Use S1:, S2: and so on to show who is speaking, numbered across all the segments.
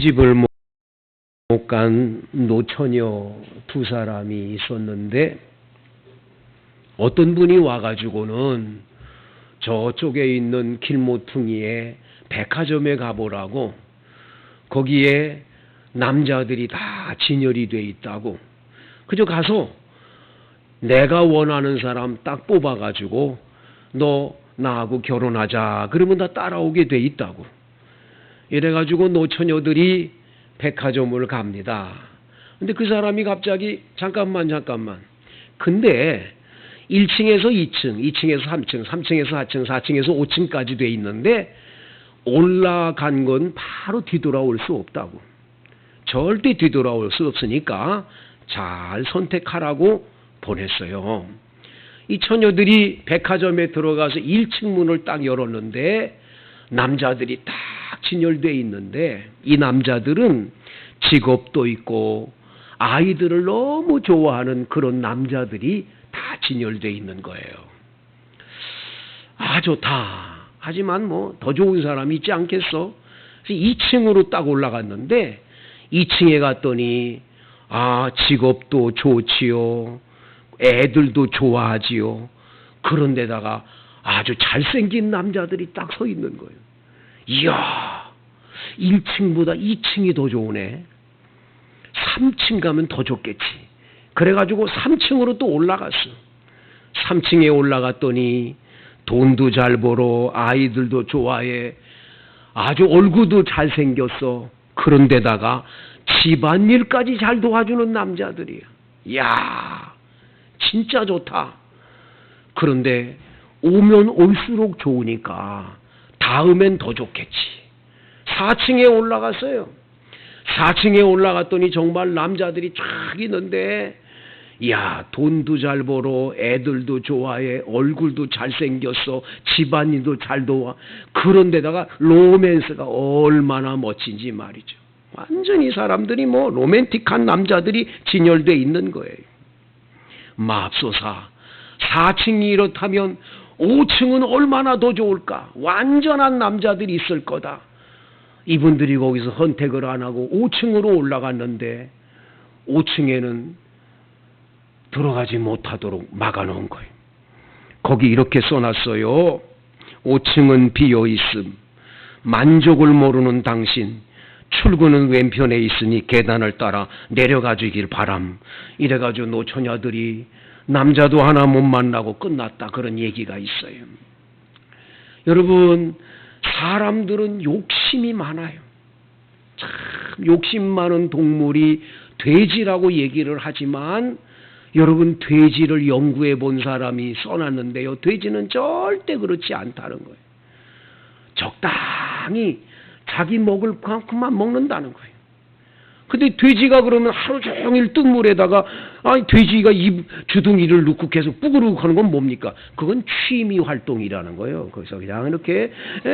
S1: 시집을 못 간 노처녀 두 사람이 있었는데 어떤 분이 와가지고는 저쪽에 있는 길모퉁이에 백화점에 가보라고, 거기에 남자들이 다 진열이 돼 있다고, 그저 가서 내가 원하는 사람 딱 뽑아가지고 너 나하고 결혼하자 그러면 다 따라오게 돼 있다고. 이래가지고 노처녀들이 백화점을 갑니다. 근데 그 사람이 갑자기 잠깐만 근데 1층에서 2층, 2층에서 3층, 3층에서 4층, 4층에서 5층까지 돼 있는데 올라간 건 바로 뒤돌아올 수 없다고. 절대 뒤돌아올 수 없으니까 잘 선택하라고 보냈어요. 이 처녀들이 백화점에 들어가서 1층 문을 딱 열었는데 남자들이 딱 진열되어 있는데, 이 남자들은 직업도 있고 아이들을 너무 좋아하는 그런 남자들이 다 진열되어 있는 거예요. 아, 좋다. 하지만 뭐 더 좋은 사람이 있지 않겠어? 그래서 2층으로 딱 올라갔는데 2층에 갔더니 직업도 좋지요, 애들도 좋아하지요. 그런데다가 아주 잘생긴 남자들이 딱 서 있는 거예요. 이야, 1층보다 2층이 더 좋으네. 3층 가면 더 좋겠지. 그래가지고 3층으로 또 올라갔어. 3층에 올라갔더니 돈도 잘 벌어, 아이들도 좋아해, 아주 얼굴도 잘생겼어. 그런데다가 집안일까지 잘 도와주는 남자들이야. 이야, 진짜 좋다. 그런데 오면 올수록 좋으니까 다음엔 더 좋겠지. 4층에 올라갔어요. 4층에 올라갔더니 정말 남자들이 쫙 있는데, 야, 돈도 잘 벌어, 애들도 좋아해, 얼굴도 잘생겼어, 집안일도 잘 도와. 그런데다가 로맨스가 얼마나 멋진지 말이죠. 완전히 사람들이 뭐 로맨틱한 남자들이 진열되어 있는 거예요. 맙소사, 4층이 이렇다면 5층은 얼마나 더 좋을까? 완전한 남자들이 있을 거다. 이분들이 거기서 선택을 안 하고 5층으로 올라갔는데 5층에는 들어가지 못하도록 막아놓은 거예요. 거기 이렇게 써놨어요. 5층은 비어있음. 만족을 모르는 당신, 출구는 왼편에 있으니 계단을 따라 내려가주길 바람. 이래가지고 노처녀들이 남자도 하나 못 만나고 끝났다, 그런 얘기가 있어요. 여러분, 사람들은 욕심이 많아요. 참 욕심 많은 동물이 돼지라고 얘기를 하지만, 여러분, 돼지를 연구해 본 사람이 써놨는데요, 돼지는 절대 그렇지 않다는 거예요. 적당히 자기 먹을 만큼만 먹는다는 거예요. 근데 돼지가 그러면 하루 종일 뜬 물에다가 돼지가 입 주둥이를 넣고 계속 뿌그르고 하는 건 뭡니까? 그건 취미 활동이라는 거예요. 그래서 그냥 이렇게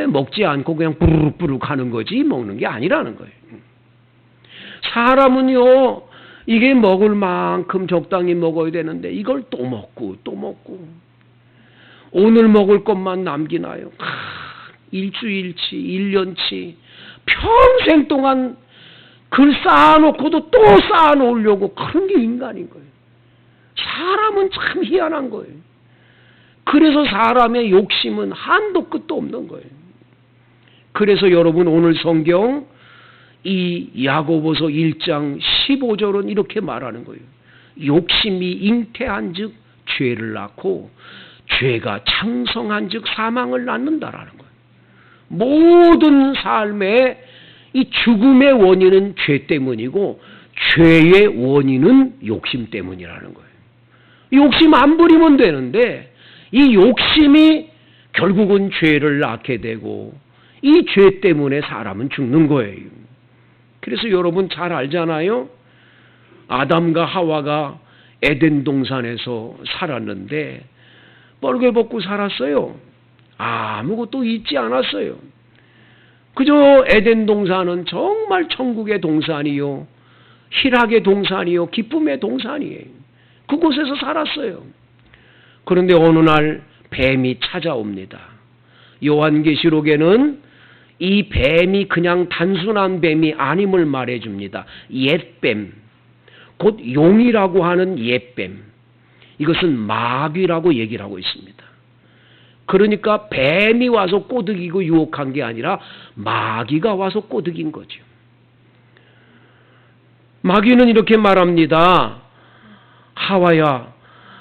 S1: 먹지 않고 그냥 뿌르륵 하는 거지 먹는 게 아니라는 거예요. 사람은요, 이게 먹을 만큼 적당히 먹어야 되는데 이걸 또 먹고 오늘 먹을 것만 남기나요? 일주일치, 1년치, 평생 동안 글 쌓아놓고도 또 쌓아놓으려고, 그런 게 인간인 거예요. 사람은 참 희한한 거예요. 그래서 사람의 욕심은 한도 끝도 없는 거예요. 그래서 여러분, 오늘 성경 이 야고보서 1장 15절은 이렇게 말하는 거예요. 욕심이 잉태한 즉 죄를 낳고 죄가 창성한 즉 사망을 낳는다라는 거예요. 모든 삶의 이 죽음의 원인은 죄 때문이고 죄의 원인은 욕심 때문이라는 거예요. 욕심 안 부리면 되는데 이 욕심이 결국은 죄를 낳게 되고 이 죄 때문에 사람은 죽는 거예요. 그래서 여러분 잘 알잖아요. 아담과 하와가 에덴 동산에서 살았는데 뻘개벗고 살았어요. 아무것도 잊지 않았어요. 그저 에덴 동산은 정말 천국의 동산이요, 희락의 동산이요, 기쁨의 동산이에요. 그곳에서 살았어요. 그런데 어느 날 뱀이 찾아옵니다. 요한계시록에는 이 뱀이 그냥 단순한 뱀이 아님을 말해줍니다. 옛뱀, 곧 용이라고 하는 옛뱀. 이것은 마귀라고 얘기를 하고 있습니다. 그러니까 뱀이 와서 꼬드기고 유혹한 게 아니라 마귀가 와서 꼬드긴 거죠. 마귀는 이렇게 말합니다. 하와야,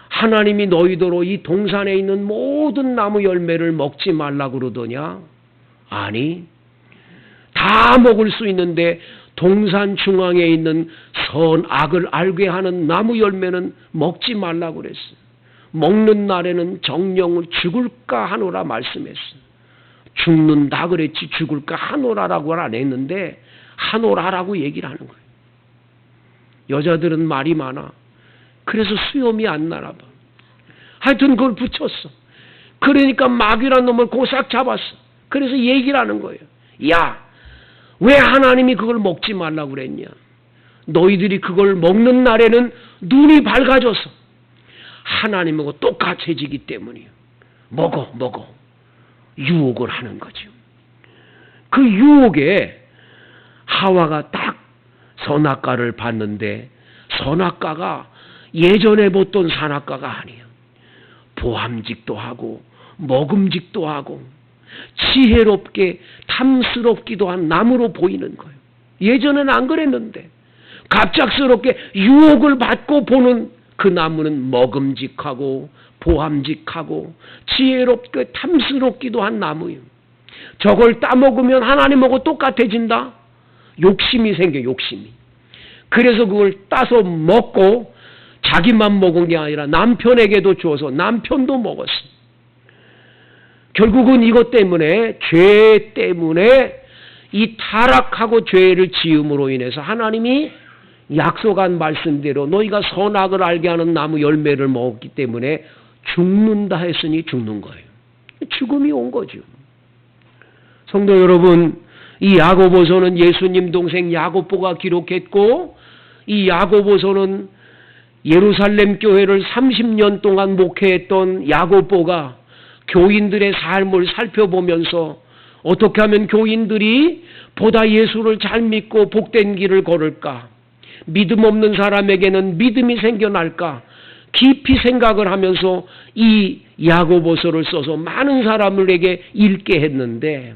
S1: 하나님이 너희더러 이 동산에 있는 모든 나무 열매를 먹지 말라고 그러더냐? 아니, 다 먹을 수 있는데 동산 중앙에 있는 선악을 알게 하는 나무 열매는 먹지 말라고 그랬어요. 먹는 날에는 정령을 죽을까 하노라 말씀했어요. 죽는다 그랬지 죽을까 하노라라고는 안 했는데 하노라라고 얘기를 하는 거예요. 여자들은 말이 많아. 그래서 수염이 안 나나 봐. 하여튼 그걸 붙였어. 그러니까 마귀란 놈을 고싹 잡았어. 그래서 얘기를 하는 거예요. 야, 왜 하나님이 그걸 먹지 말라고 그랬냐? 너희들이 그걸 먹는 날에는 눈이 밝아져서 하나님하고 똑같아지기 때문이에요. 먹어. 유혹을 하는 거죠. 그 유혹에 하와가 딱 선악과를 봤는데 선악과가 예전에 보던 선악과가 아니에요. 보암직도 하고 먹음직도 하고 지혜롭게 탐스럽기도 한 나무로 보이는 거예요. 예전에는 안 그랬는데 갑작스럽게 유혹을 받고 보는 그 나무는 먹음직하고 보암직하고 지혜롭게 탐스럽기도 한 나무예요. 저걸 따먹으면 하나님하고 똑같아진다? 욕심이 생겨, 욕심이. 그래서 그걸 따서 먹고 자기만 먹은 게 아니라 남편에게도 줘서 남편도 먹었어. 결국은 이것 때문에, 죄 때문에 이 타락하고 죄를 지음으로 인해서 하나님이 약속한 말씀대로 너희가 선악을 알게 하는 나무 열매를 먹었기 때문에 죽는다 했으니 죽는 거예요. 죽음이 온 거죠. 성도 여러분, 이 야고보서는 예수님 동생 야고보가 기록했고, 이 야고보서는 예루살렘 교회를 30년 동안 목회했던 야고보가 교인들의 삶을 살펴보면서 어떻게 하면 교인들이 보다 예수를 잘 믿고 복된 길을 걸을까? 믿음 없는 사람에게는 믿음이 생겨날까? 깊이 생각을 하면서 이 야고보서를 써서 많은 사람들에게 읽게 했는데,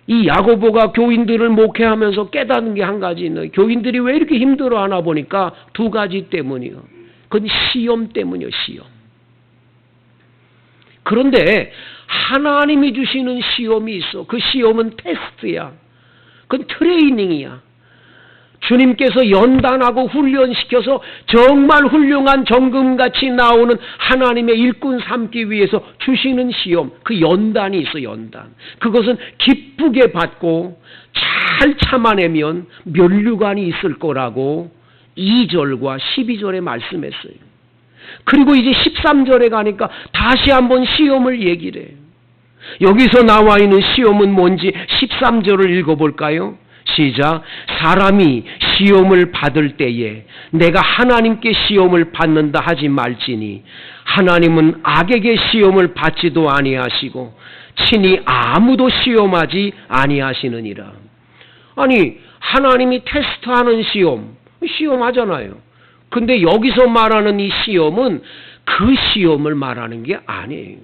S1: 이 야고보가 교인들을 목회하면서 깨닫는 게 한 가지 있는, 교인들이 왜 이렇게 힘들어하나 보니까 두 가지 때문이요. 그건 시험 때문이요, 시험. 그런데 하나님이 주시는 시험이 있어. 그 시험은 테스트야. 그건 트레이닝이야. 주님께서 연단하고 훈련시켜서 정말 훌륭한 정금같이 나오는 하나님의 일꾼 삼기 위해서 주시는 시험, 그 연단이 있어, 연단. 그것은 기쁘게 받고 잘 참아내면 면류관이 있을 거라고 2절과 12절에 말씀했어요. 그리고 이제 13절에 가니까 다시 한번 시험을 얘기를 해요. 여기서 나와 있는 시험은 뭔지 13절을 읽어볼까요? 시작. 사람이 시험을 받을 때에 내가 하나님께 시험을 받는다 하지 말지니 하나님은 악에게 시험을 받지도 아니하시고 친히 아무도 시험하지 아니하시느니라. 아니, 하나님이 테스트하는 시험하잖아요. 근데 여기서 말하는 이 시험은 그 시험을 말하는 게 아니에요.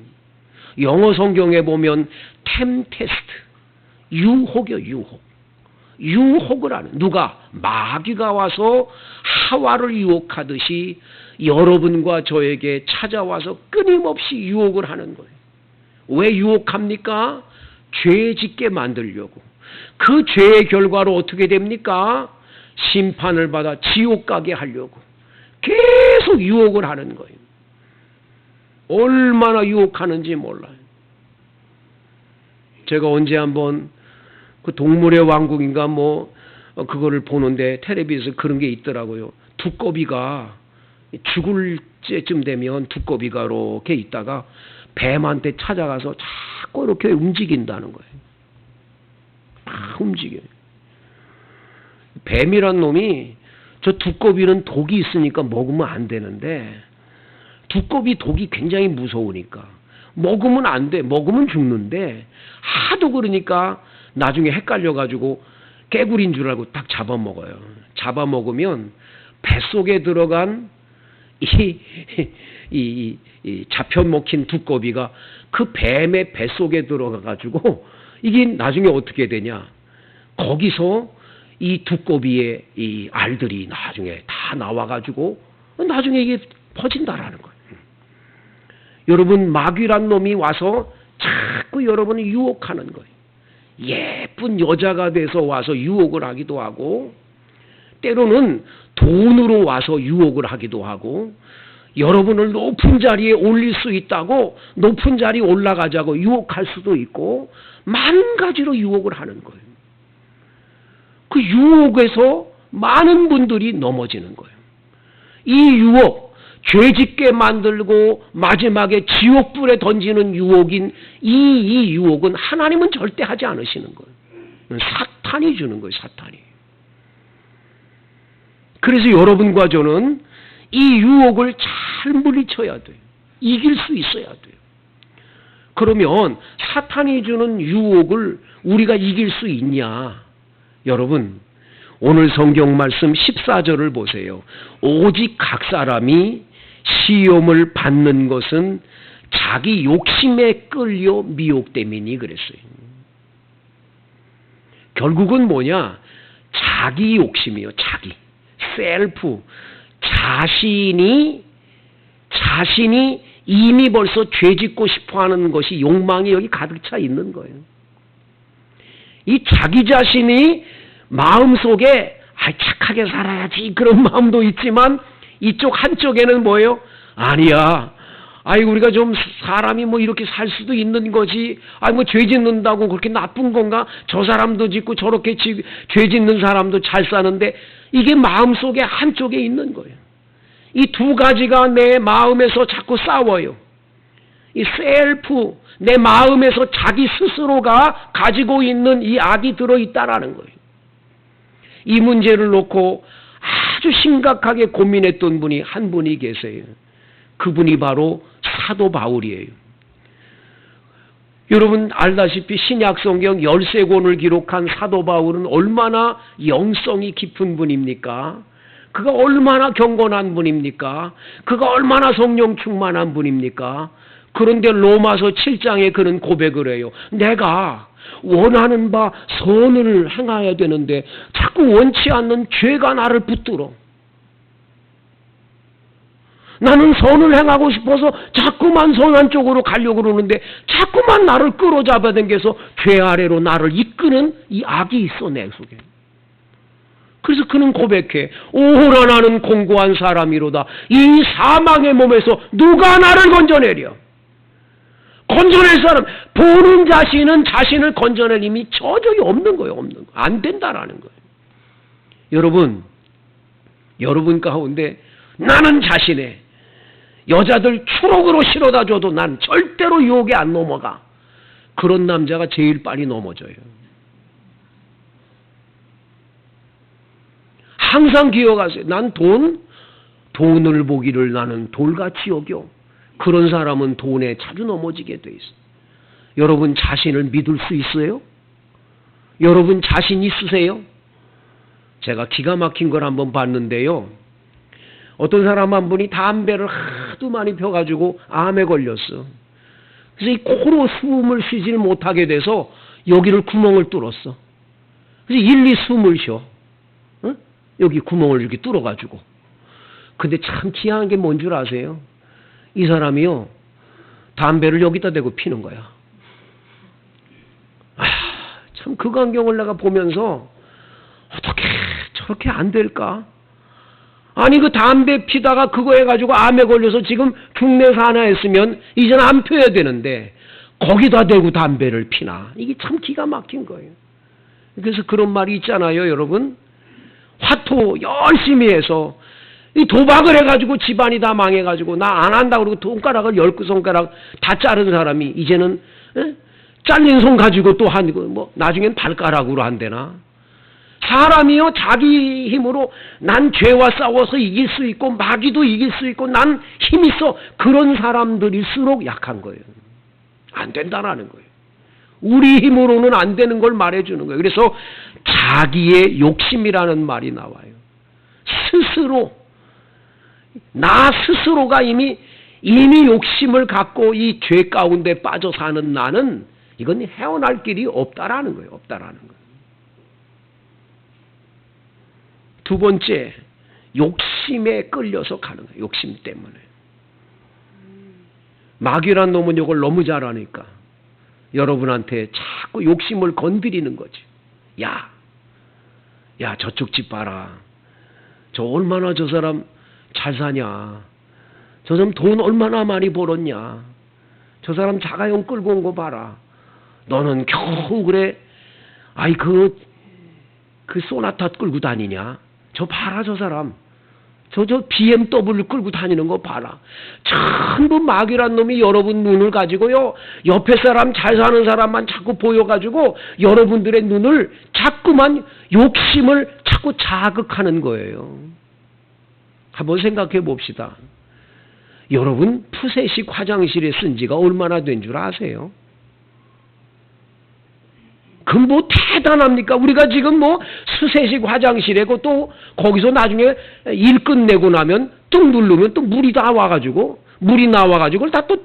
S1: 영어 성경에 보면 템테스트, 유혹이요, 유혹을 하는, 누가? 마귀가 와서 하와를 유혹하듯이 여러분과 저에게 찾아와서 끊임없이 유혹을 하는 거예요. 왜 유혹합니까? 죄 짓게 만들려고. 그 죄의 결과로 어떻게 됩니까? 심판을 받아 지옥 가게 하려고 계속 유혹을 하는 거예요. 얼마나 유혹하는지 몰라요. 제가 언제 한번 그 동물의 왕국인가 그거를 보는데 텔레비에서 그런 게 있더라고요. 두꺼비가 죽을 때쯤 되면 두꺼비가 이렇게 있다가 뱀한테 찾아가서 자꾸 이렇게 움직인다는 거예요. 움직여요. 뱀이란 놈이, 저 두꺼비는 독이 있으니까 먹으면 안 되는데 두꺼비 독이 굉장히 무서우니까 먹으면 안 돼. 먹으면 죽는데 하도 그러니까 나중에 헷갈려가지고 깨구리인 줄 알고 딱 잡아먹어요. 잡아먹으면 뱃속에 들어간 이 잡혀 먹힌 두꺼비가 그 뱀의 뱃속에 들어가가지고 이게 나중에 어떻게 되냐. 거기서 이 두꺼비의 이 알들이 나중에 다 나와가지고 나중에 이게 퍼진다라는 거예요. 여러분, 마귀란 놈이 와서 자꾸 여러분을 유혹하는 거예요. 예쁜 여자가 돼서 와서 유혹을 하기도 하고, 때로는 돈으로 와서 유혹을 하기도 하고, 여러분을 높은 자리에 올릴 수 있다고 높은 자리에 올라가자고 유혹할 수도 있고, 만 가지로 유혹을 하는 거예요. 그 유혹에서 많은 분들이 넘어지는 거예요. 이 유혹, 죄짓게 만들고 마지막에 지옥불에 던지는 유혹인 이 유혹은 하나님은 절대 하지 않으시는 거예요. 사탄이 주는 거예요, 사탄이. 그래서 여러분과 저는 이 유혹을 잘 물리쳐야 돼요. 이길 수 있어야 돼요. 그러면 사탄이 주는 유혹을 우리가 이길 수 있냐? 여러분, 오늘 성경 말씀 14절을 보세요. 오직 각 사람이 시험을 받는 것은 자기 욕심에 끌려 미혹됨이니 그랬어요. 결국은 뭐냐? 자기 욕심이요. 자기. 셀프. 자신이 이미 벌써 죄짓고 싶어하는 것이 욕망이 여기 가득 차 있는 거예요. 이 자기 자신이 마음속에 착하게 살아야지 그런 마음도 있지만 이쪽 한쪽에는 뭐예요? 아니야. 우리가 좀 사람이 뭐 이렇게 살 수도 있는 거지. 뭐 죄 짓는다고 그렇게 나쁜 건가? 저 사람도 짓고 저렇게 죄 짓는 사람도 잘 사는데 이게 마음속에 한쪽에 있는 거예요. 이 두 가지가 내 마음에서 자꾸 싸워요. 이 셀프, 내 마음에서 자기 스스로가 가지고 있는 이 악이 들어있다라는 거예요. 이 문제를 놓고 아주 심각하게 고민했던 분이 한 분이 계세요. 그분이 바로 사도 바울이에요. 여러분 알다시피 신약성경 13권을 기록한 사도 바울은 얼마나 영성이 깊은 분입니까? 그가 얼마나 경건한 분입니까? 그가 얼마나 성령 충만한 분입니까? 그런데 로마서 7장에 그는 고백을 해요. 내가 원하는 바 선을 행해야 되는데 자꾸 원치 않는 죄가 나를 붙들어. 나는 선을 행하고 싶어서 자꾸만 선한 쪽으로 가려고 그러는데 자꾸만 나를 끌어잡아 당겨서 죄 아래로 나를 이끄는 이 악이 있어 내 속에. 그래서 그는 고백해. 오호라 나는 공고한 사람이로다. 이 사망의 몸에서 누가 나를 건져내려. 건져낼 사람, 보는 자신은 자신을 건져낼 힘이 저절이 없는 거예요. 없는 거. 안 된다라는 거예요. 여러분 가운데 나는 자신의 여자들 추록으로 실어다 줘도 난 절대로 유혹에 안 넘어가. 그런 남자가 제일 빨리 넘어져요. 항상 기억하세요. 난 돈을 보기를 나는 돌같이 여겨. 그런 사람은 돈에 자주 넘어지게 돼 있어요. 여러분 자신을 믿을 수 있어요? 여러분 자신 있으세요? 제가 기가 막힌 걸 한번 봤는데요. 어떤 사람 한 분이 담배를 하도 많이 펴가지고 암에 걸렸어. 그래서 이 코로 숨을 쉬질 못하게 돼서 여기를 구멍을 뚫었어. 그래서 일리 숨을 쉬어. 응? 여기 구멍을 이렇게 뚫어가지고. 근데 참 희한한 게 뭔 줄 아세요? 이 사람이요, 담배를 여기다 대고 피는 거야. 참 그 광경을 내가 보면서 어떻게 저렇게 안 될까? 아니 그 담배 피다가 그거 해가지고 암에 걸려서 지금 중내 산화했으면 이제는 안 펴야 되는데 거기다 대고 담배를 피나. 이게 참 기가 막힌 거예요. 그래서 그런 말이 있잖아요, 여러분. 화토 열심히 해서 이 도박을 해가지고 집안이 다 망해가지고 나 안 한다고 그러고 손가락을 10손가락 다 자른 사람이 이제는 잘린 손 가지고 또 뭐 나중엔 발가락으로 한대나. 사람이요 자기 힘으로 난 죄와 싸워서 이길 수 있고 마귀도 이길 수 있고 난 힘 있어. 그런 사람들일수록 약한 거예요. 안 된다라는 거예요. 우리 힘으로는 안 되는 걸 말해주는 거예요. 그래서 자기의 욕심이라는 말이 나와요. 스스로, 나 스스로가 이미 욕심을 갖고 이 죄 가운데 빠져 사는 나는 이건 헤어날 길이 없다라는 거예요. 없다라는 거예요. 두 번째, 욕심에 끌려서 가는 거예요. 욕심 때문에. 마귀란 놈은 이걸 너무 잘하니까 여러분한테 자꾸 욕심을 건드리는 거지. 야, 저쪽 집 봐라. 저 얼마나 저 사람 잘 사냐. 저 사람 돈 얼마나 많이 벌었냐. 저 사람 자가용 끌고 온 거 봐라. 너는 겨우 그래. 아이 그 소나타 끌고 다니냐. 저 봐라 저 사람. 저 BMW 끌고 다니는 거 봐라. 전부 마귀란 놈이 여러분 눈을 가지고요. 옆에 사람 잘 사는 사람만 자꾸 보여가지고 여러분들의 눈을 자꾸만 욕심을 자꾸 자극하는 거예요. 한번 생각해 봅시다. 여러분 푸세식 화장실에 쓴 지가 얼마나 된 줄 아세요? 그 뭐 대단합니까? 우리가 지금 뭐 수세식 화장실에고 또 거기서 나중에 일 끝내고 나면 뚝 누르면 또 물이 나와가지고 다 또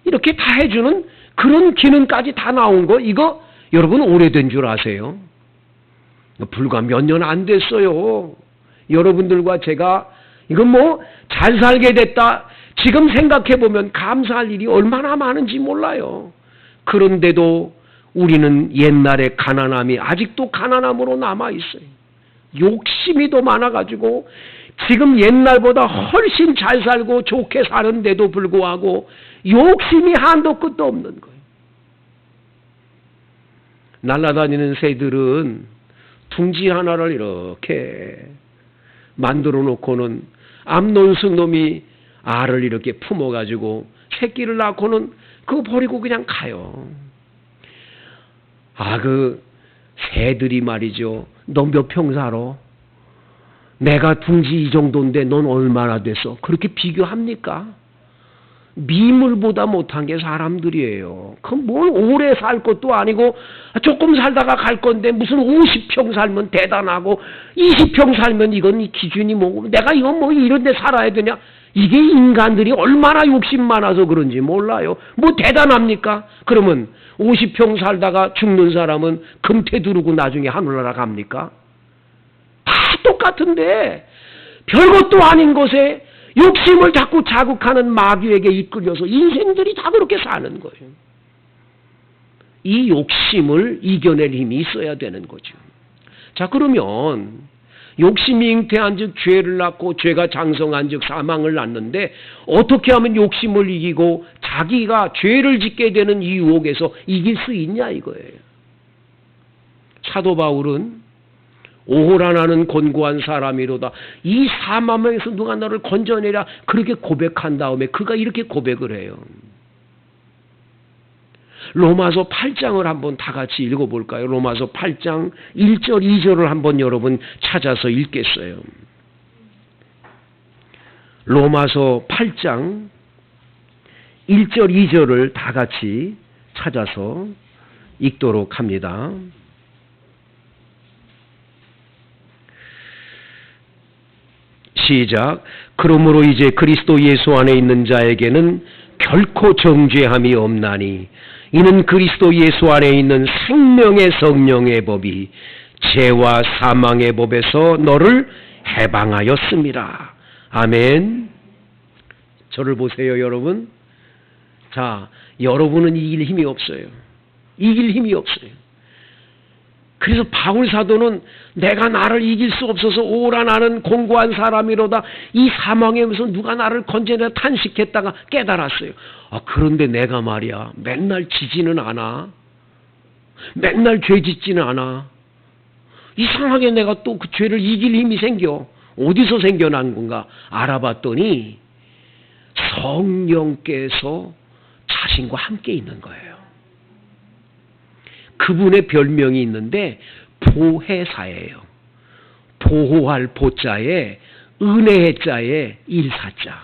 S1: 이렇게 다 해주는 그런 기능까지 다 나온 거 이거 여러분 오래된 줄 아세요? 불과 몇 년 안 됐어요. 여러분들과 제가 이건 뭐 잘 살게 됐다. 지금 생각해보면 감사할 일이 얼마나 많은지 몰라요. 그런데도 우리는 옛날의 가난함이 아직도 가난함으로 남아있어요. 욕심이 더 많아가지고 지금 옛날보다 훨씬 잘 살고 좋게 사는데도 불구하고 욕심이 한도 끝도 없는 거예요. 날아다니는 새들은 둥지 하나를 이렇게 만들어 놓고는 암논승 놈이 알을 이렇게 품어가지고 새끼를 낳고는 그거 버리고 그냥 가요. 그 새들이 말이죠. 너 몇 평 살아? 내가 둥지 이 정도인데 넌 얼마나 됐어? 그렇게 비교합니까? 미물보다 못한 게 사람들이에요. 그럼 뭘 오래 살 것도 아니고 조금 살다가 갈 건데 무슨 50평 살면 대단하고 20평 살면 이건 이 기준이 뭐고 내가 이건 뭐 이런 데 살아야 되냐? 이게 인간들이 얼마나 욕심 많아서 그런지 몰라요. 뭐 대단합니까? 그러면 50평 살다가 죽는 사람은 금태 두르고 나중에 하늘나라 갑니까? 다 똑같은데 별것도 아닌 것에 욕심을 자꾸 자극하는 마귀에게 이끌려서 인생들이 다 그렇게 사는 거예요. 이 욕심을 이겨낼 힘이 있어야 되는 거죠. 자, 그러면 욕심이 잉태한 즉 죄를 낳고 죄가 장성한 즉 사망을 낳는데 어떻게 하면 욕심을 이기고 자기가 죄를 짓게 되는 이 유혹에서 이길 수 있냐 이거예요. 사도 바울은 오호라 나는 곤고한 사람이로다. 이 사망에서 누가 너를 건져내라 그렇게 고백한 다음에 그가 이렇게 고백을 해요. 로마서 8장을 한번 다 같이 읽어볼까요? 로마서 8장 1절 2절을 한번 여러분 찾아서 읽겠어요. 로마서 8장 1절 2절을 다 같이 찾아서 읽도록 합니다. 시작. 그러므로 이제 그리스도 예수 안에 있는 자에게는 결코 정죄함이 없나니 이는 그리스도 예수 안에 있는 생명의 성령의 법이 죄와 사망의 법에서 너를 해방하였습니다. 아멘. 저를 보세요, 여러분. 자, 여러분은 이길 힘이 없어요. 이길 힘이 없어요. 그래서 바울 사도는 내가 나를 이길 수 없어서 오라 나는 공고한 사람이로다. 이 사망에서 누가 나를 건져내 탄식했다가 깨달았어요. 그런데 내가 말이야 맨날 지지는 않아. 맨날 죄 짓지는 않아. 이상하게 내가 또 그 죄를 이길 힘이 생겨. 어디서 생겨난 건가 알아봤더니 성령께서 자신과 함께 있는 거예요. 그분의 별명이 있는데 보혜사예요. 보호할 보자에 은혜의 자에 일사자.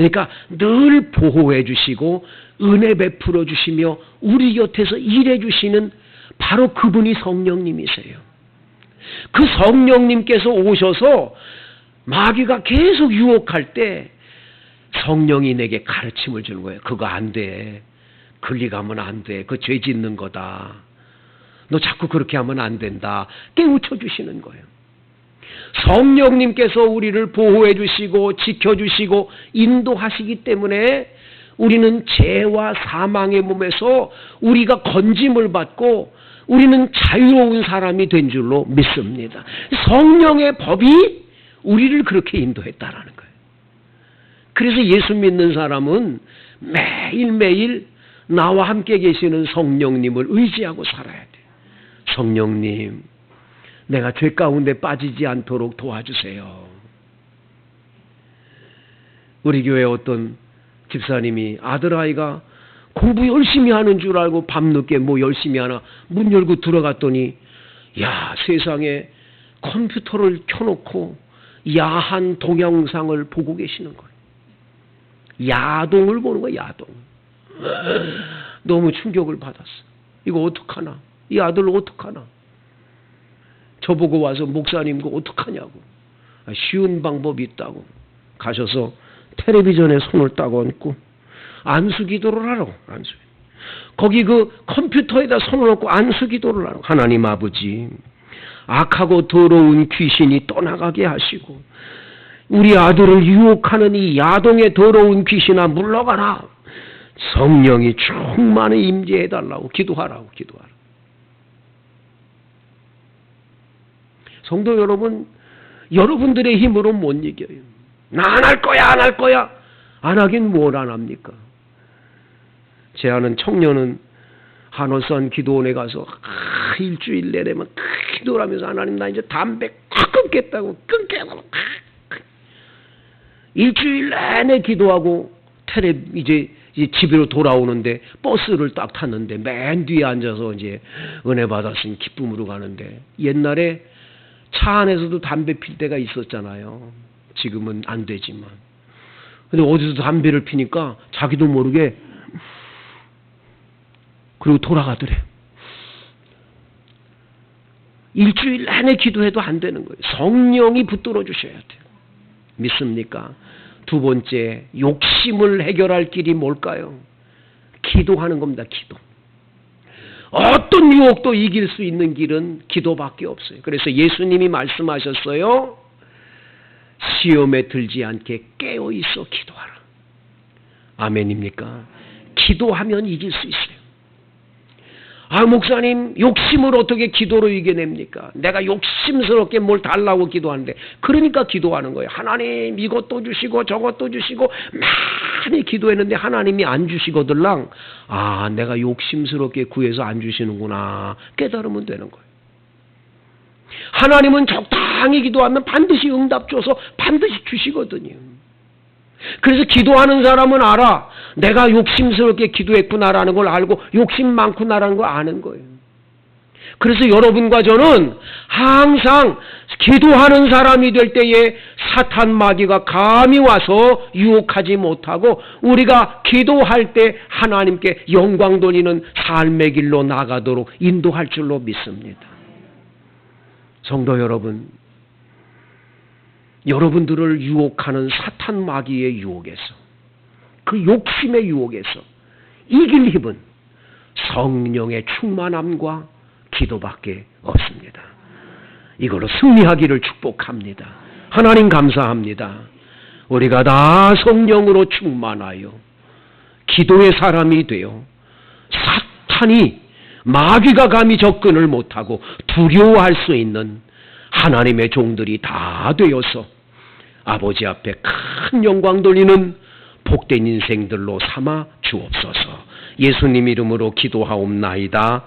S1: 그러니까 늘 보호해 주시고 은혜 베풀어 주시며 우리 곁에서 일해 주시는 바로 그분이 성령님이세요. 그 성령님께서 오셔서 마귀가 계속 유혹할 때 성령이 내게 가르침을 주는 거예요. 그거 안 돼. 그리 가면 안 돼. 그거 죄 짓는 거다. 너 자꾸 그렇게 하면 안 된다. 깨우쳐 주시는 거예요. 성령님께서 우리를 보호해 주시고 지켜주시고 인도하시기 때문에 우리는 죄와 사망의 몸에서 우리가 건짐을 받고 우리는 자유로운 사람이 된 줄로 믿습니다. 성령의 법이 우리를 그렇게 인도했다라는 거예요. 그래서 예수 믿는 사람은 매일매일 나와 함께 계시는 성령님을 의지하고 살아야 돼요. 성령님, 내가 죄 가운데 빠지지 않도록 도와주세요. 우리 교회 어떤 집사님이 아들아이가 공부 열심히 하는 줄 알고 밤늦게 뭐 열심히 하나 문 열고 들어갔더니 야, 세상에 컴퓨터를 켜놓고 야한 동영상을 보고 계시는 거예요. 야동을 보는 거예요. 야동. 너무 충격을 받았어. 이거 어떡하나? 이 아들 어떡하나? 저보고 와서 목사님 그거 어떡하냐고. 쉬운 방법이 있다고. 가셔서 텔레비전에 손을 딱 얹고 안수기도를 하라고. 안수. 거기 그 컴퓨터에다 손을 얹고 안수기도를 하라고. 하나님 아버지, 악하고 더러운 귀신이 떠나가게 하시고 우리 아들을 유혹하는 이 야동의 더러운 귀신아 물러가라. 성령이 충만히 임재해달라고 기도하라고. 기도하라. 성도 여러분, 여러분들의 힘으로 못 이겨요. 나 안 할 거야, 안 할 거야. 안 하긴 뭘 안 합니까? 제 아는 청년은 한월산 기도원에 가서 일주일 내내만 기도를 하면서 하나님 나 이제 담배 끊겠다고 끊겠다고 일주일 내내 기도하고 이제 집으로 돌아오는데 버스를 딱 탔는데 맨 뒤에 앉아서 이제 은혜 받았으니 기쁨으로 가는데 옛날에 차 안에서도 담배 필 때가 있었잖아요. 지금은 안 되지만. 근데 어디서 담배를 피니까 자기도 모르게 그리고 돌아가더래. 일주일 내내 기도해도 안 되는 거예요. 성령이 붙들어 주셔야 돼요. 믿습니까? 두 번째, 욕심을 해결할 길이 뭘까요? 기도하는 겁니다. 기도. 어떤 유혹도 이길 수 있는 길은 기도밖에 없어요. 그래서 예수님이 말씀하셨어요. 시험에 들지 않게 깨어있어 기도하라. 아멘입니까? 기도하면 이길 수 있어요. 아, 목사님, 욕심을 어떻게 기도로 이겨냅니까? 내가 욕심스럽게 뭘 달라고 기도하는데, 그러니까 기도하는 거예요. 하나님, 이것도 주시고 저것도 주시고 많이 기도했는데 하나님이 안 주시거들랑, 아, 내가 욕심스럽게 구해서 안 주시는구나 깨달으면 되는 거예요. 하나님은 적당히 기도하면 반드시 응답 줘서 반드시 주시거든요. 그래서 기도하는 사람은 알아. 내가 욕심스럽게 기도했구나라는 걸 알고 욕심 많구나라는 걸 아는 거예요. 그래서 여러분과 저는 항상 기도하는 사람이 될 때에 사탄 마귀가 감히 와서 유혹하지 못하고 우리가 기도할 때 하나님께 영광 돌리는 삶의 길로 나가도록 인도할 줄로 믿습니다. 성도 여러분, 여러분들을 유혹하는 사탄 마귀의 유혹에서, 그 욕심의 유혹에서 이길 힘은 성령의 충만함과 기도밖에 없습니다. 이걸로 승리하기를 축복합니다. 하나님 감사합니다. 우리가 다 성령으로 충만하여 기도의 사람이 되어 사탄이 마귀가 감히 접근을 못하고 두려워할 수 있는 하나님의 종들이 다 되어서 아버지 앞에 큰 영광 돌리는 복된 인생들로 삼아 주옵소서. 예수님 이름으로 기도하옵나이다.